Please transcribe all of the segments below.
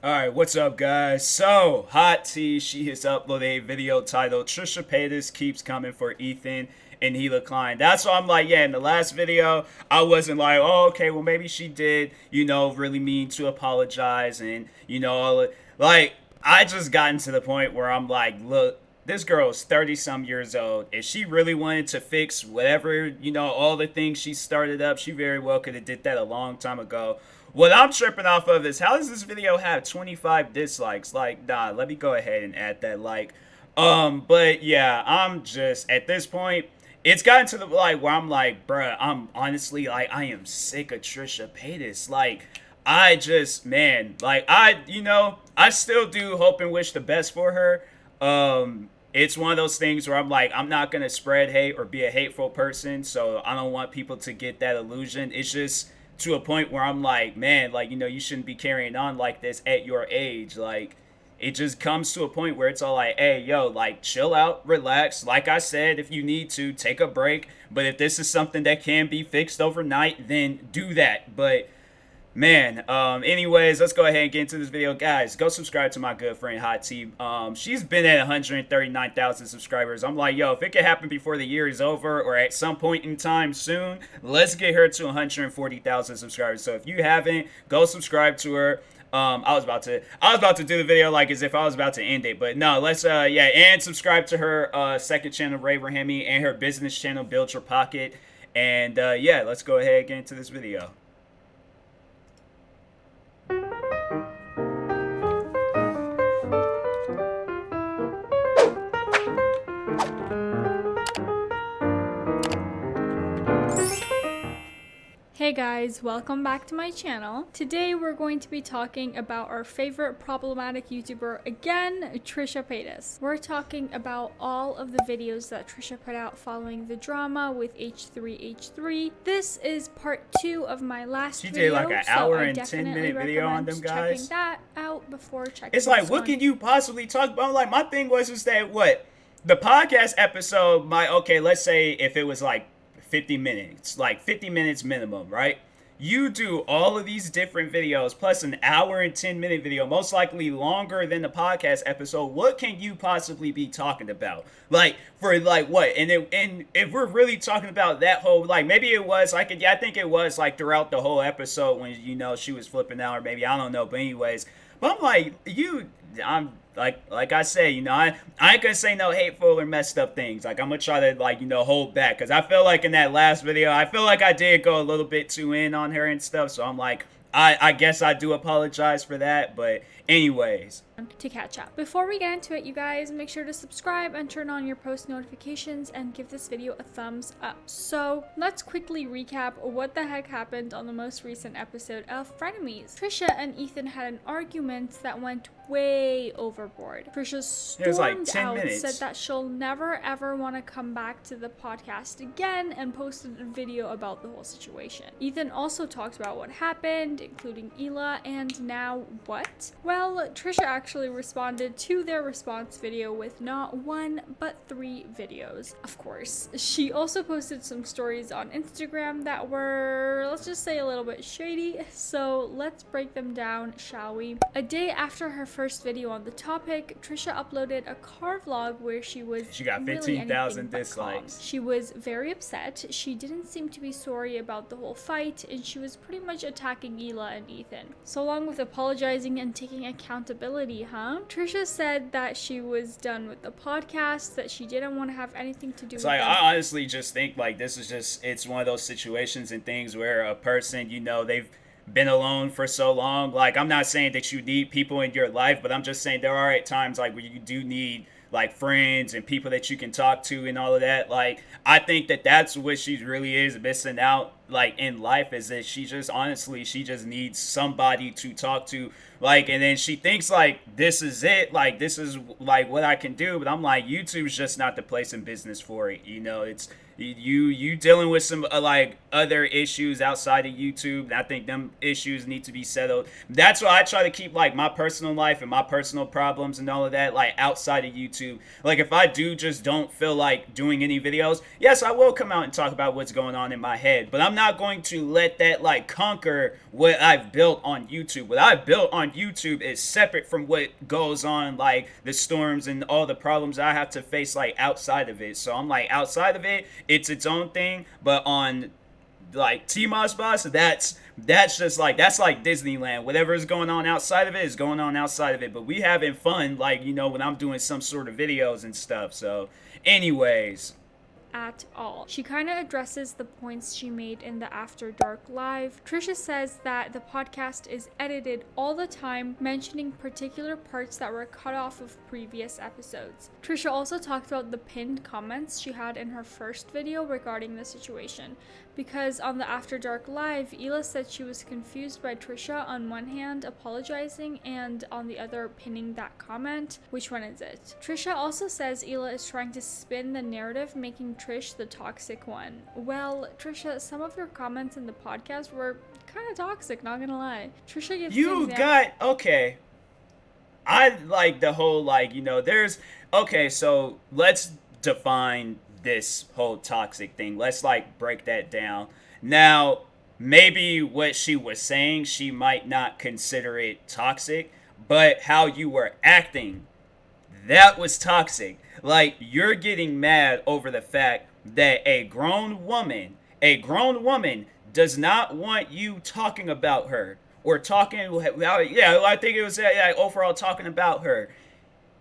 Alright, what's up, guys? So, Hot T, she has uploaded a video titled Trisha Paytas Keeps Coming for Ethan and Hila Klein. That's why I'm like, yeah, in the last video, I wasn't like, oh, okay, well, maybe she did, really mean to apologize and, like, I just gotten to the point where I'm like, look, this girl's 30 some years old. If she really wanted to fix whatever, all the things she started up, she very well could have did that a long time ago. What I'm tripping off of is how does this video have 25 dislikes? Like, nah, let me go ahead and add that like. But yeah, I'm just at this point, it's gotten to the like where I'm like, bruh, I'm honestly like I am sick of Trisha Paytas. Like, I just man, like I still do hope and wish the best for her. It's one of those things where I'm like, I'm not gonna spread hate or be a hateful person, so I don't want people to get that illusion. It's just to a point where I'm like, man, like, you shouldn't be carrying on like this at your age. Like, it just comes to a point where it's all like, hey, yo, like, chill out, relax. Like I said, if you need to, take a break. But if this is something that can be fixed overnight, then do that. But man, anyways, let's go ahead and get into this video. Guys, go subscribe to my good friend Hot T. She's been at 139,000 subscribers. I'm like, yo, if it can happen before the year is over or at some point in time soon, let's get her to 140,000 subscribers. So if you haven't, go subscribe to her. I was about to do the video like as if I was about to end it, but no, let's and subscribe to her second channel, Ray Rahimi, and her business channel, Build Your Pocket. And yeah, let's go ahead and get into this video. Hey guys, welcome back to my channel. Today we're going to be talking about our favorite problematic YouTuber again, Trisha Paytas. We're talking about all of the videos that Trisha put out following the drama with H3H3. This is part 2 of my last video. She did like an hour and 10-minute video on them guys. Checking that out before checking It's like, what can you possibly talk about? Like, my thing was is that the podcast episode let's say if it was like 50 minutes, like 50 minutes minimum, right? You do all of these different videos plus an hour and 10-minute video, most likely longer than the podcast episode. What can you possibly be talking about? Like, for like what? And if we're really talking about that whole, like, maybe it was like, I think it was like throughout the whole episode when, she was flipping out, or maybe, I don't know. But anyways, but I'm like, I'm like I say, I ain't gonna say no hateful or messed up things. Like, I'm gonna try to hold back, because I feel like in that last video, I feel like I did go a little bit too in on her and stuff. So I'm like, I guess I do apologize for that. But anyways, to catch up. Before we get into it, you guys, make sure to subscribe and turn on your post notifications and give this video a thumbs up. So let's quickly recap what the heck happened on the most recent episode of Frenemies. Trisha and Ethan had an argument that went way overboard. Trisha stormed out, said that she'll never ever want to come back to the podcast again, and posted a video about the whole situation. Ethan also talked about what happened, including Hila, and now what? Well, Trisha actually responded to their response video with not 1 but 3 videos. Of course, she also posted some stories on Instagram that were, let's just say, a little bit shady, so let's break them down, shall we? A day after her first video on the topic, Trisha uploaded a car vlog where she got 15,000 dislikes. She was very upset. She didn't seem to be sorry about the whole fight, and she was pretty much attacking Hila and Ethan. So along with apologizing and taking accountability, Trisha said that she was done with the podcast, that she didn't want to have anything to do with it. I honestly just think like this is just, it's one of those situations and things where a person, they've been alone for so long. Like, I'm not saying that you need people in your life, but I'm just saying there are at times like where you do need like friends and people that you can talk to and all of that. Like, I think that that's what she really is missing out like in life, is that she just honestly, she just needs somebody to talk to. Like, and then she thinks like this is it, like this is like what I can do, but I'm like, YouTube's just not the place in business for it. You dealing with some like other issues outside of YouTube. I think them issues need to be settled. That's why I try to keep like my personal life and my personal problems and all of that like outside of YouTube. Like if I do just don't feel like doing any videos, yes, I will come out and talk about what's going on in my head, but I'm not going to let that like conquer what I've built on YouTube. What I've built on YouTube is separate from what goes on, like the storms and all the problems I have to face like outside of it. So I'm like outside of it, it's its own thing, but on like TMossBoss, that's just like that's like Disneyland. Whatever is going on outside of it is going on outside of it. But we having fun, like when I'm doing some sort of videos and stuff. So, anyways. At all. She kind of addresses the points she made in the After Dark Live. Trisha says that the podcast is edited all the time, mentioning particular parts that were cut off of previous episodes. Trisha also talked about the pinned comments she had in her first video regarding the situation, because on the After Dark Live, Hila said she was confused by Trisha on one hand apologizing and on the other pinning that comment. Which one is it? Trisha also says Hila is trying to spin the narrative, making Trish the toxic one. Well, Trisha, some of your comments in the podcast were kind of toxic, not gonna lie. Trisha gives okay. I like the whole there's okay, so let's define this whole toxic thing. Let's like break that down. Now, maybe what she was saying, she might not consider it toxic, but how you were acting, that was toxic. Like, you're getting mad over the fact that a grown woman does not want you talking about her or talking, I think it was overall talking about her.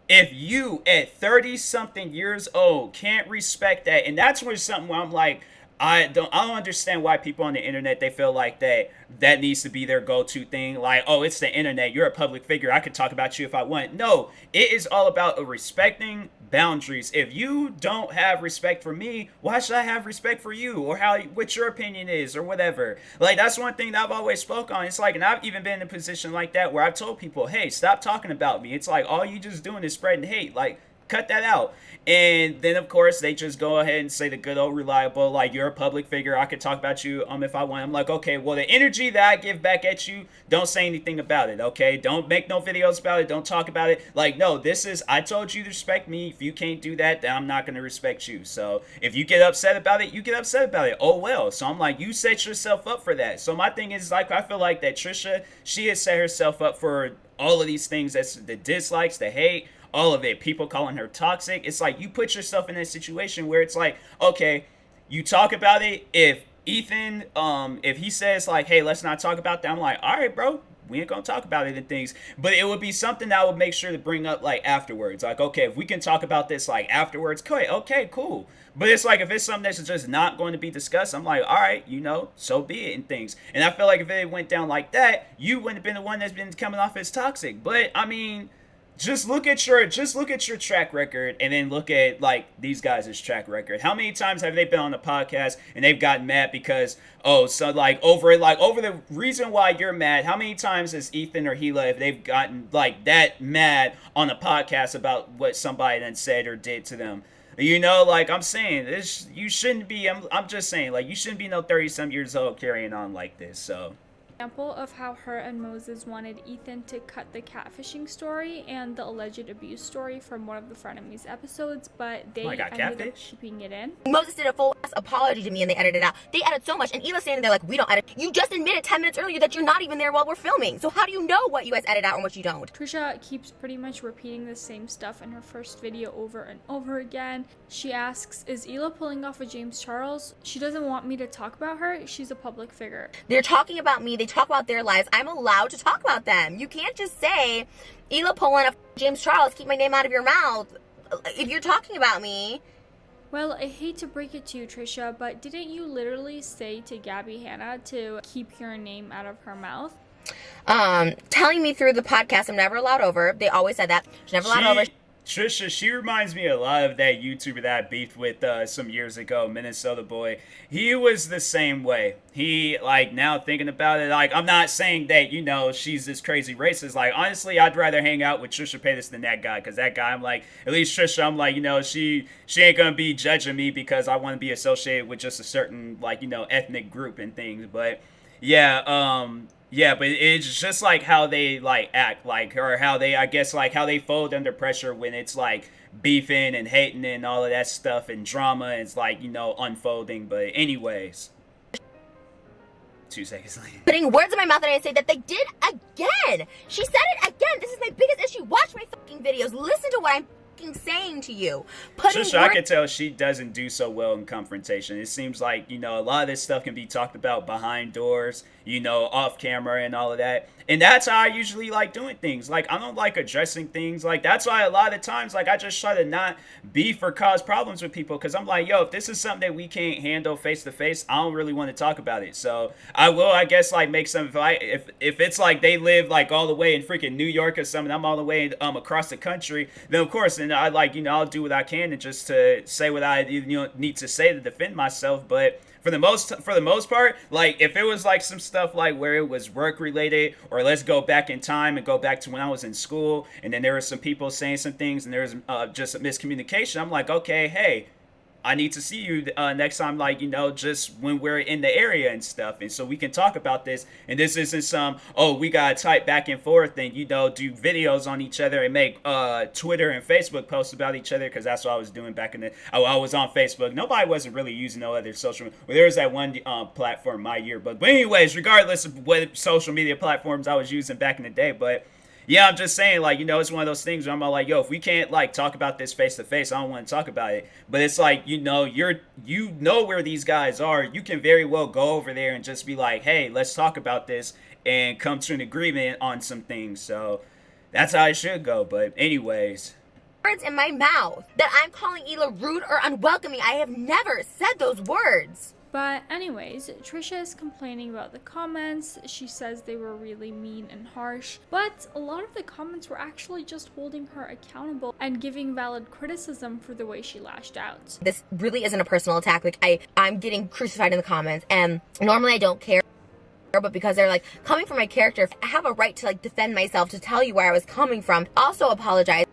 If you at 30 something years old can't respect that, and that's where something where I'm like, I don't understand why people on the internet, they feel like that needs to be their go-to thing. Like, oh, it's the internet, you're a public figure, I could talk about you if I want. No, it is all about respecting boundaries. If you don't have respect for me, why should I have respect for you, or what your opinion is, or whatever? Like, that's one thing that I've always spoke on. It's like, and I've even been in a position like that where I've told people, hey, stop talking about me. It's like, all you just doing is spreading hate. Like, cut that out. And then of course they just go ahead and say the good old reliable, like, you're a public figure, I could talk about you if I want. I'm like, okay, well, the energy that I give back at you, don't say anything about it, okay? Don't make no videos about it, don't talk about it. Like, no, this is, I told you to respect me. If you can't do that, then I'm not going to respect you. So if you get upset about it, you get upset about it. Oh well. So I'm like, you set yourself up for that. So my thing is, like, I feel like that Trisha, she has set herself up for all of these things. That's the dislikes, the hate, all of it, people calling her toxic. It's like, you put yourself in a situation where it's like, okay, you talk about it. If Ethan, if he says like, hey, let's not talk about that, I'm like, all right, bro, we ain't gonna talk about it and things. But it would be something that I would make sure to bring up like afterwards. Like, okay, if we can talk about this like afterwards, okay, cool. But it's like, if it's something that's just not going to be discussed, I'm like, all right, so be it and things. And I feel like if it went down like that, you wouldn't have been the one that's been coming off as toxic. But I mean, just look at your track record, and then look at like these guys' track record. How many times have they been on the podcast and they've gotten mad because over the reason why you're mad? How many times has Ethan or Hila, if they've gotten like that mad on a podcast about what somebody then said or did to them? Like I'm saying, this, you shouldn't be. I'm just saying, like, you shouldn't be no 30-some years old carrying on like this. So. Example of how her and Moses wanted Ethan to cut the catfishing story and the alleged abuse story from one of the Frenemies episodes, but they ended up keeping it in. Moses did a full ass apology to me and they edited it out. They edit so much, and Hila's standing there like, we don't edit. You just admitted 10 minutes earlier that you're not even there while we're filming. So how do you know what you guys edit out and what you don't? Trisha keeps pretty much repeating the same stuff in her first video over and over again. She asks, is Hila pulling off a James Charles? She doesn't want me to talk about her. She's a public figure. They're talking about me. They talk about their lives. I'm allowed to talk about them. You can't just say, Hila pulling a James Charles, keep my name out of your mouth, if you're talking about me. Well, I hate to break it to you, Trisha, but didn't you literally say to Gabby Hanna to keep your name out of her mouth? Telling me through the podcast I'm never allowed over. They always said that. She's never allowed over. Trisha, she reminds me a lot of that YouTuber that I beefed with some years ago, Minnesota Boy. He was the same way. He, like, now thinking about it, like, I'm not saying that, you know, she's this crazy racist. Like, honestly, I'd rather hang out with Trisha Paytas than that guy, because that guy, I'm like, at least Trisha, I'm like, you know, she ain't gonna be judging me because I want to be associated with just a certain, like, you know, ethnic group and things. But yeah, yeah, but it's just like how they like act, like, or how they, I guess, like how they fold under pressure when it's like beefing and hating and all of that stuff and drama. It's like, you know, unfolding. But anyways, 2 seconds later, putting words in my mouth, and I say that they did again. She said it again. This is my biggest issue. Watch my fucking videos. Listen to what I'm fucking saying to you. Trisha, I can tell she doesn't do so well in confrontation. It seems like, you know, a lot of this stuff can be talked about behind doors, you know, off camera and all of that. And that's how I usually like doing things. Like, I don't like addressing things. Like, that's why a lot of times, like, I just try to not beef or cause problems with people. Because I'm like, yo, if this is something that we can't handle face to face, I don't really want to talk about it. So I will, I guess, like, make some, if it's like they live, like, all the way in freaking New York or something, I'm all the way across the country, then of course, and I, like, you know, I'll do what I can to just to say what I, you know, need to say to defend myself. But for the most part, like, if it was like some stuff like where it was work related, or let's go back in time and go back to when I was in school, and then there were some people saying some things and there was just a miscommunication, I'm like, okay, hey, I need to see you next time, like, you know, just when we're in the area and stuff, and so we can talk about this. And this isn't some, oh, we gotta type back and forth and, you know, do videos on each other and make Twitter and Facebook posts about each other, because that's what I was doing back in the, I was on Facebook. Nobody wasn't really using no other social media. Well, there was that one platform, My Yearbook. But anyways, regardless of what social media platforms I was using back in the day, but yeah, I'm just saying, like, you know, it's one of those things where I'm all like, yo, if we can't, like, talk about this face to face, I don't want to talk about it. But it's like, you know, you know where these guys are. You can very well go over there and just be like, hey, let's talk about this and come to an agreement on some things. So that's how it should go. But anyways, words in my mouth that I'm calling Hila rude or unwelcoming. I have never said those words. But anyways, Trisha is complaining about the comments. She says they were really mean and harsh, but a lot of the comments were actually just holding her accountable and giving valid criticism for the way she lashed out. This really isn't a personal attack. Like, I'm getting crucified in the comments, and normally I don't care, but because they're like coming from my character, I have a right to like defend myself, to tell you where I was coming from, also apologize.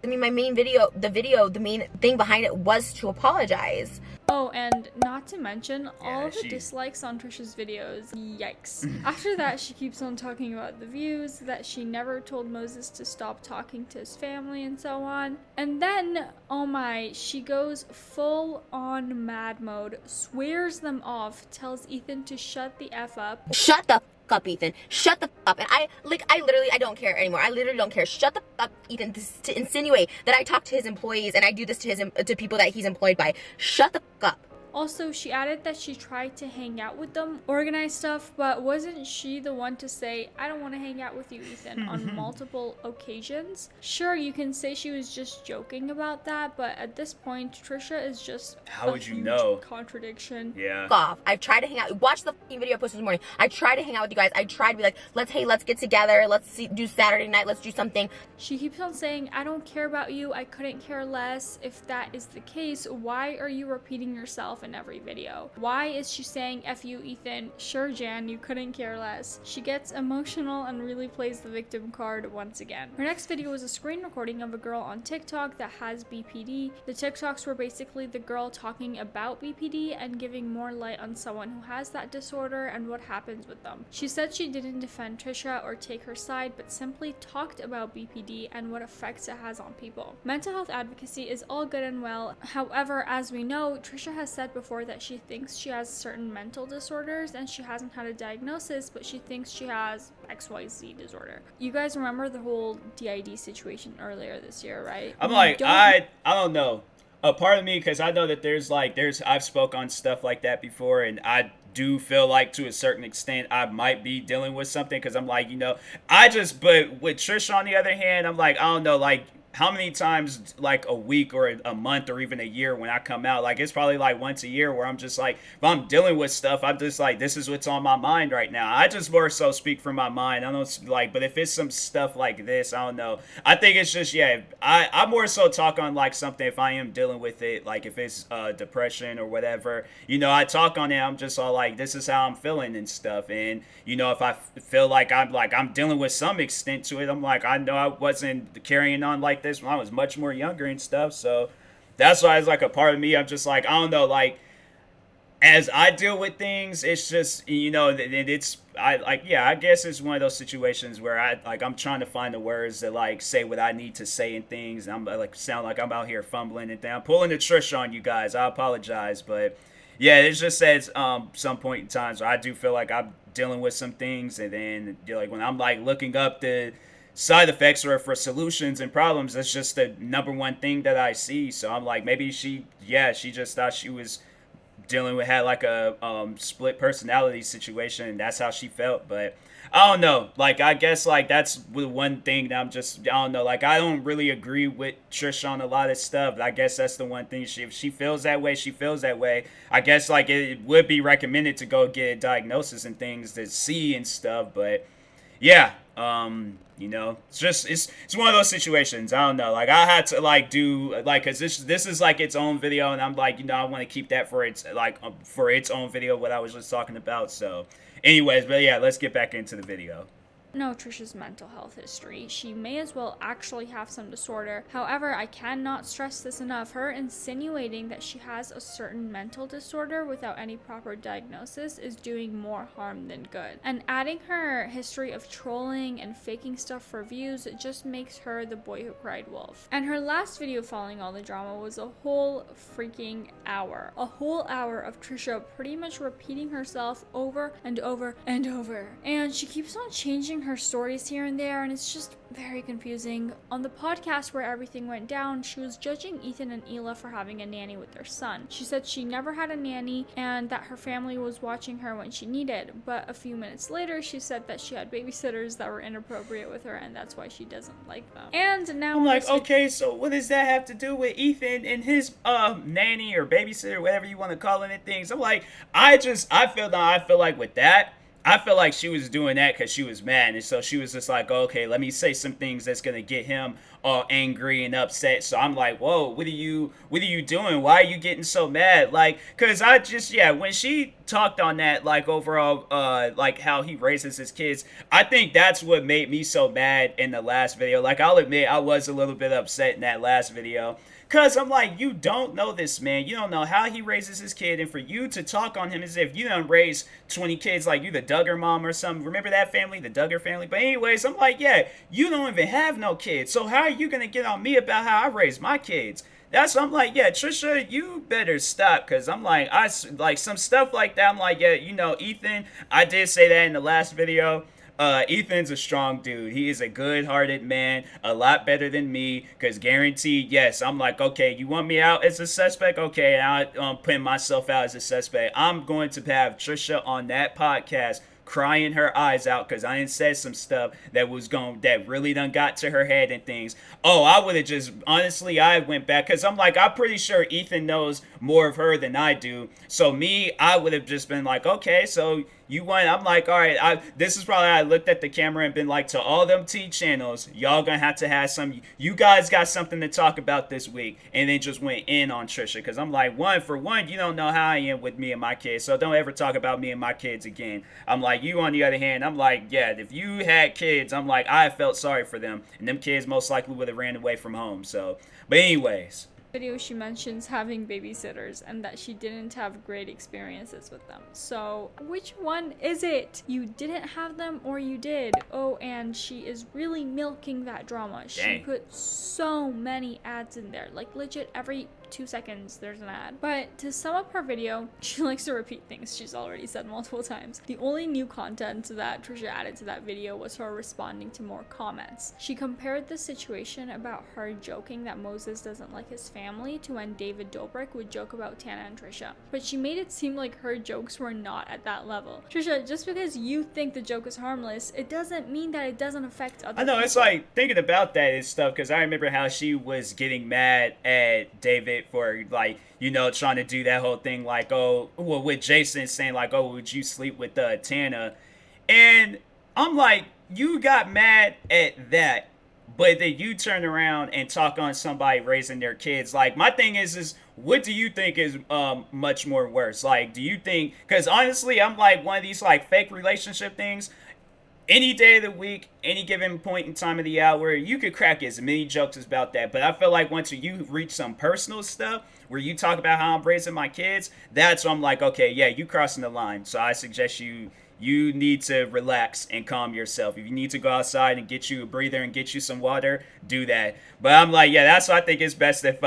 I mean, my main video, the main thing behind it was to apologize. Oh, and not to mention all of the dislikes on Trisha's videos. Yikes. After that, she keeps on talking about the views, that she never told Moses to stop talking to his family and so on. And then, oh my, she goes full on mad mode, swears them off, tells Ethan to shut the F up. Shut the up, Ethan. Shut the up. And I don't care anymore. I literally don't care. Shut the up, Ethan. This is to insinuate that I talk to his employees and I do this to people that he's employed by. Shut the up. Also, she added that she tried to hang out with them, organize stuff, but wasn't she the one to say, I don't want to hang out with you, Ethan, on multiple occasions? Sure, you can say she was just joking about that, but at this point, Trisha is just how would you know? Contradiction. Yeah. Off. I've tried to hang out. Watch the fucking video I posted this morning. I tried to hang out with you guys. I tried to be like, let's get together. Let's do Saturday night. Let's do something. She keeps on saying, I don't care about you. I couldn't care less. If that is the case, why are you repeating yourself in every video? Why is she saying F you, Ethan? Sure, Jan, you couldn't care less. She gets emotional and really plays the victim card once again. Her next video was a screen recording of a girl on TikTok that has BPD. The TikToks were basically the girl talking about BPD and giving more light on someone who has that disorder and what happens with them. She said she didn't defend Trisha or take her side, but simply talked about BPD and what effects it has on people. Mental health advocacy is all good and well. However, as we know, Trisha has said before that she thinks she has certain mental disorders and she hasn't had a diagnosis, but she thinks she has XYZ disorder. You guys remember the whole DID situation earlier this year, right? I'm like, I don't know. A part of me, because I know that I've spoke on stuff like that before, and I do feel like to a certain extent I might be dealing with something, because I'm like, you know, but with Trisha on the other hand, I'm like, I don't know, like, how many times like a week or a month or even a year when I come out? Like it's probably like once a year where I'm just like, if I'm dealing with stuff, I'm just like, this is what's on my mind right now. I just more so speak from my mind. I don't like, but if it's some stuff like this, I don't know. I think it's just, yeah, I more so talk on like something if I am dealing with it, like if it's depression or whatever, you know, I talk on it. I'm just all like, this is how I'm feeling and stuff. And you know, if I feel like I'm dealing with some extent to it, I'm like, I know I wasn't carrying on like this when I was much more younger and stuff. So that's why it's like a part of me. I'm just like, I don't know, like as I deal with things, it's just, you know, it's I like, yeah, I guess it's one of those situations where I'm trying to find the words that like say what I need to say and things. And I'm like sound like I'm out here fumbling and I'm pulling the Trish on you guys. I apologize, but yeah, it just says some point in times where I do feel like I'm dealing with some things, and then like when I'm like looking up the side effects or for solutions and problems, that's just the number one thing that I see. So I'm like, maybe she just thought she was dealing with had like a split personality situation, and that's how she felt. But I don't know, like I guess like that's the one thing that I'm just, I don't know, like I don't really agree with Trish on a lot of stuff, but I guess that's the one thing, if she feels that way, she feels that way. I guess like it would be recommended to go get a diagnosis and things to see and stuff. But yeah, you know, it's just it's one of those situations. I don't know, like I had to like do like, cause this is like its own video, and I'm like, you know, I want to keep that for its like for its own video, what I was just talking about. So anyways, but yeah, let's get back into the video. Know Trisha's mental health history. She may as well actually have some disorder. However, I cannot stress this enough. Her insinuating that she has a certain mental disorder without any proper diagnosis is doing more harm than good. And adding her history of trolling and faking stuff for views, it just makes her the boy who cried wolf. And her last video following all the drama was a whole freaking hour. A whole hour of Trisha pretty much repeating herself over and over and over. And she keeps on changing her stories here and there, and it's just very confusing. On the podcast where everything went down, she was judging Ethan and Hila for having a nanny with their son. She said she never had a nanny and that her family was watching her when she needed, but a few minutes later she said that she had babysitters that were inappropriate with her and that's why she doesn't like them. And now I'm like, okay, so what does that have to do with Ethan and his nanny or babysitter, whatever you want to call it and things? I'm like, I feel like with that, I feel like she was doing that because she was mad, and so she was just like, okay, let me say some things that's gonna get him all angry and upset. So I'm like, whoa, what are you doing? Why are you getting so mad? Like, cause I just, yeah, when she talked on that, like overall, like how he raises his kids, I think that's what made me so mad in the last video. Like, I'll admit I was a little bit upset in that last video. Cause I'm like, you don't know this man. You don't know how he raises his kid, and for you to talk on him as if you done raised 20 kids, like you the Duggar mom or something. Remember that family, the Duggar family? But anyways, I'm like, yeah, you don't even have no kids. So how are you gonna get on me about how I raised my kids? That's, I'm like, yeah, Trisha, you better stop. Cause I'm like, I like some stuff like that. I'm like, yeah, you know, Ethan, I did say that in the last video. Ethan's a strong dude. He is a good-hearted man, a lot better than me, because guaranteed, yes, I'm like, okay, you want me out as a suspect? Okay, I'm putting myself out as a suspect. I'm going to have Trisha on that podcast crying her eyes out because I ain't said some stuff that really done got to her head and things. Oh, I would have just, honestly, I went back because I'm like, I'm pretty sure Ethan knows more of her than I do. So me, I would have just been like, okay, so you want, I'm like, all right, this is probably, I looked at the camera and been like, to all them T channels, y'all gonna have to have some, you guys got something to talk about this week. And then just went in on Trisha because I'm like, for one, you don't know how I am with me and my kids, so don't ever talk about me and my kids again. I'm like, you on the other hand, I'm like, yeah, if you had kids, I'm like, I felt sorry for them, and them kids most likely would have ran away from home. So, but anyways, video she mentions having babysitters and that she didn't have great experiences with them. So which one is it? You didn't have them or you did? Oh, and she is really milking that drama. She put so many ads in there, like legit every 2 seconds, there's an ad. But to sum up her video, she likes to repeat things she's already said multiple times. The only new content that Trisha added to that video was her responding to more comments. She compared the situation about her joking that Moses doesn't like his family to when David Dobrik would joke about Tana and Trisha. But she made it seem like her jokes were not at that level. Trisha, just because you think the joke is harmless, it doesn't mean that it doesn't affect other people. I know, it's like thinking about that and stuff, because I remember how she was getting mad at David for, like, you know, trying to do that whole thing, like, oh, well, with Jason saying, like, oh, would you sleep with Tana? And I'm like, you got mad at that, but then you turn around and talk on somebody raising their kids. Like, my thing is what do you think is much more worse? Like, do you think, because honestly, I'm like one of these like fake relationship things. Any day of the week, any given point in time of the hour, you could crack as many jokes about that. But I feel like once you reach some personal stuff where you talk about how I'm raising my kids, that's when I'm like, okay, yeah, you crossing the line. So I suggest you need to relax and calm yourself. If you need to go outside and get you a breather and get you some water, do that. But I'm like, yeah, that's why I think it's best if,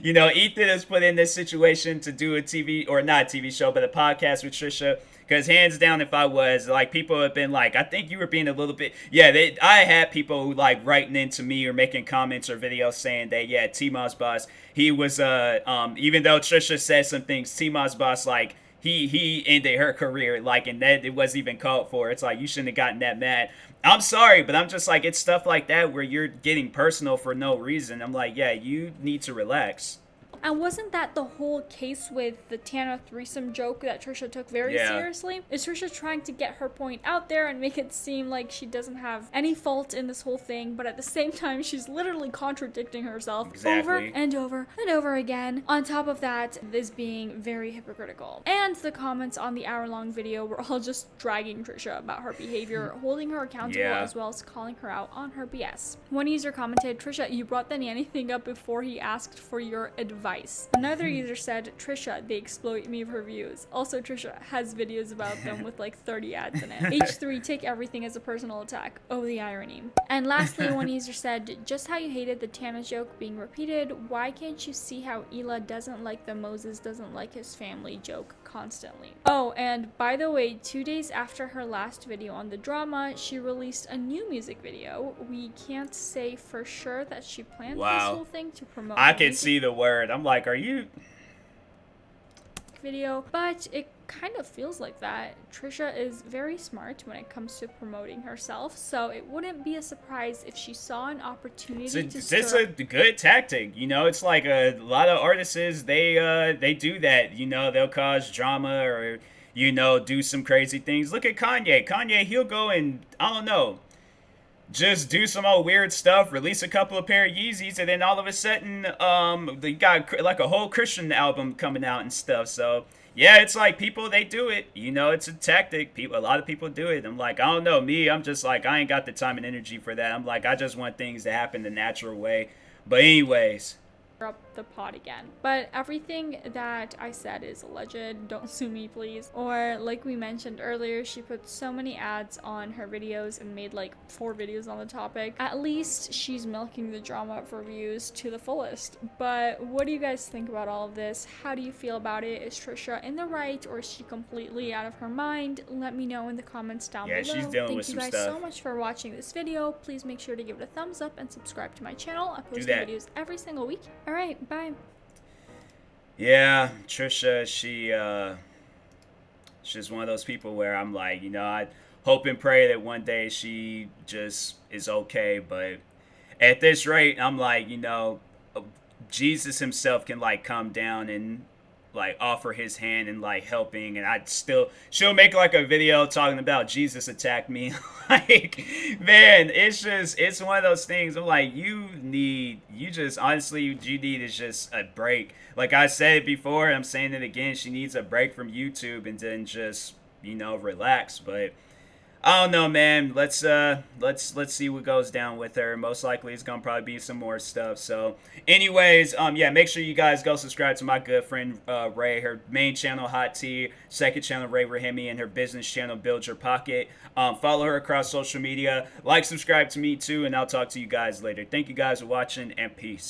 you know, Ethan is put in this situation to do a TV, or not a TV show, but a podcast with Trisha. Because hands down, if I was, like, people have been like, I think you were being a little bit, yeah, I had people who, like, writing into me or making comments or videos saying that, yeah, TMossBoss, he was, even though Trisha said some things, TMossBoss, like, he ended her career, like, and that it wasn't even called for. It's like, you shouldn't have gotten that mad. I'm sorry, but I'm just like, it's stuff like that where you're getting personal for no reason. I'm like, yeah, you need to relax. And wasn't that the whole case with the Tana threesome joke that Trisha took very seriously? Is Trisha trying to get her point out there and make it seem like she doesn't have any fault in this whole thing, but at the same time, she's literally contradicting herself over and over and over again. On top of that, this being very hypocritical. And the comments on the hour-long video were all just dragging Trisha about her behavior, holding her accountable, as well as calling her out on her BS. One user commented, Trisha, you brought the nanny thing up before he asked for your advice. Another user said, Trisha, they exploit me for views. Also, Trisha has videos about them with like 30 ads in it. H3, take everything as a personal attack. Oh, the irony. And lastly, one user said, just how you hated the Tana joke being repeated, why can't you see how Hila doesn't like the Moses doesn't like his family joke constantly? Oh, and by the way, 2 days after her last video on the drama, she released a new music video. We can't say for sure that she planned this whole thing to promote. I can see the word. I'm like, are you? Video, but it kind of feels like that. Trisha is very smart when it comes to promoting herself, so it wouldn't be a surprise if she saw an opportunity to It's a good tactic, you know. It's like a lot of artists, they do that, you know. They'll cause drama or, you know, do some crazy things. Look at Kanye, he'll go and, I don't know, just do some old weird stuff, release a couple of pair of Yeezys, and then all of a sudden, they got like a whole Christian album coming out and stuff. So yeah, it's like people, they do it. You know, it's a tactic. A lot of people do it. I'm like, I don't know, me, I'm just like, I ain't got the time and energy for that. I'm like, I just want things to happen the natural way. But anyways, up the pod again. But everything that I said is alleged. Don't sue me, please. Or like we mentioned earlier, she put so many ads on her videos and made like 4 videos on the topic. At least she's milking the drama for views to the fullest. But what do you guys think about all of this? How do you feel about it? Is Trisha in the right, or is she completely out of her mind? Let me know in the comments down below. She's dealing with some stuff. Thank you guys so much for watching this video. Please make sure to give it a thumbs up and subscribe to my channel. I post new videos every single week. All right, bye. Yeah, Trisha, she's one of those people where I'm like, you know, I hope and pray that one day she just is okay. But at this rate, I'm like, you know, Jesus himself can like come down and like offer his hand and like helping, and she'll make like a video talking about Jesus attacked me. Like, man, it's one of those things. I'm like, you need is just a break. Like I said it before, I'm saying it again, she needs a break from YouTube and then just, you know, relax. But I don't know, man. Let's see what goes down with her. Most likely it's gonna probably be some more stuff. So anyways, yeah, make sure you guys go subscribe to my good friend Ray, her main channel Hot Tea, second channel Ray Rahimi, and her business channel Build Your Pocket. Follow her across social media, like, subscribe to me too, and I'll talk to you guys later. Thank you guys for watching, and peace.